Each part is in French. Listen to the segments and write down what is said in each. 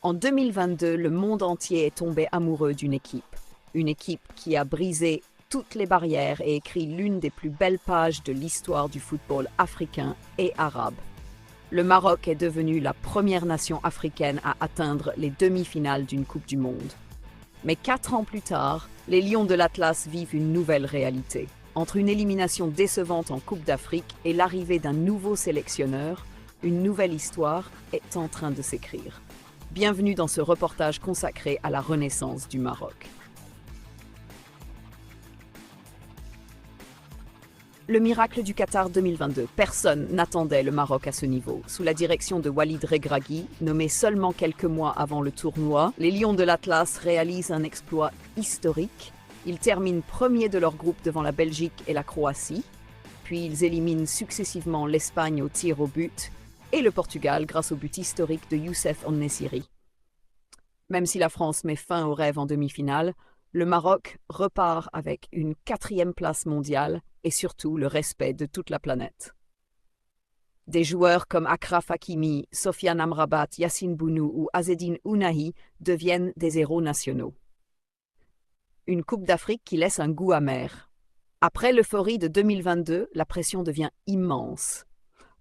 En 2022, le monde entier est tombé amoureux d'une équipe. Une équipe qui a brisé toutes les barrières et écrit l'une des plus belles pages de l'histoire du football africain et arabe. Le Maroc est devenu la première nation africaine à atteindre les demi-finales d'une Coupe du Monde. Mais 4 ans plus tard, les Lions de l'Atlas vivent une nouvelle réalité. Entre une élimination décevante en Coupe d'Afrique et l'arrivée d'un nouveau sélectionneur, une nouvelle histoire est en train de s'écrire. Bienvenue dans ce reportage consacré à la renaissance du Maroc. Le miracle du Qatar 2022. Personne n'attendait le Maroc à ce niveau. Sous la direction de Walid Regragui, nommé seulement quelques mois avant le tournoi, les Lions de l'Atlas réalisent un exploit historique. Ils terminent premiers de leur groupe devant la Belgique et la Croatie, puis ils éliminent successivement l'Espagne au tir au but et le Portugal grâce au but historique de Youssef En-Nesyri. Même si la France met fin au rêve en demi-finale, le Maroc repart avec une 4e place mondiale et surtout le respect de toute la planète. Des joueurs comme Achraf Hakimi, Sofiane Amrabat, Yassine Bounou ou Azzedine Ounahi deviennent des héros nationaux. Une Coupe d'Afrique qui laisse un goût amer. Après l'euphorie de 2022, la pression devient immense.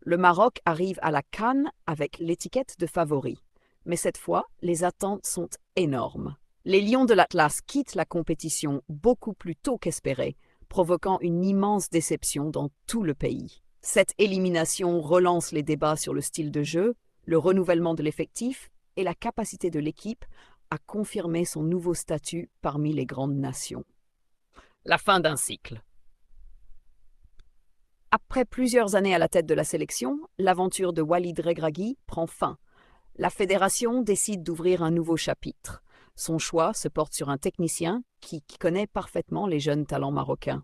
Le Maroc arrive à la CAN avec l'étiquette de favori. Mais cette fois, les attentes sont énormes. Les Lions de l'Atlas quittent la compétition beaucoup plus tôt qu'espéré, provoquant une immense déception dans tout le pays. Cette élimination relance les débats sur le style de jeu, le renouvellement de l'effectif et la capacité de l'équipe à confirmer son nouveau statut parmi les grandes nations. La fin d'un cycle. Après plusieurs années à la tête de la sélection, l'aventure de Walid Regragui prend fin. La fédération décide d'ouvrir un nouveau chapitre. Son choix se porte sur un technicien qui connaît parfaitement les jeunes talents marocains.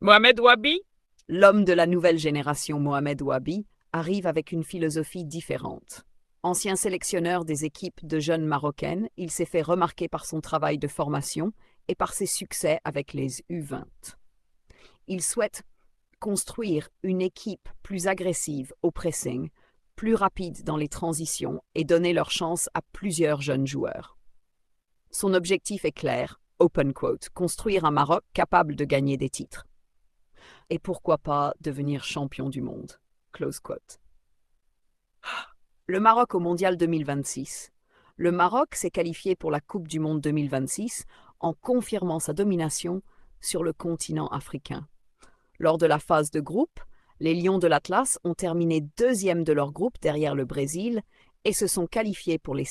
Mohamed Wabi? L'homme de la nouvelle génération, Mohamed Wabi, arrive avec une philosophie différente. Ancien sélectionneur des équipes de jeunes marocaines, il s'est fait remarquer par son travail de formation et par ses succès avec les U20. Il souhaite construire une équipe plus agressive au pressing, plus rapide dans les transitions et donner leur chance à plusieurs jeunes joueurs. Son objectif est clair, open quote, construire un Maroc capable de gagner des titres. Et pourquoi pas devenir champion du monde, close quote. Le Maroc au Mondial 2026. Le Maroc s'est qualifié pour la Coupe du Monde 2026 en confirmant sa domination sur le continent africain. Lors de la phase de groupe, les Lions de l'Atlas ont terminé 2e de leur groupe derrière le Brésil et se sont qualifiés pour les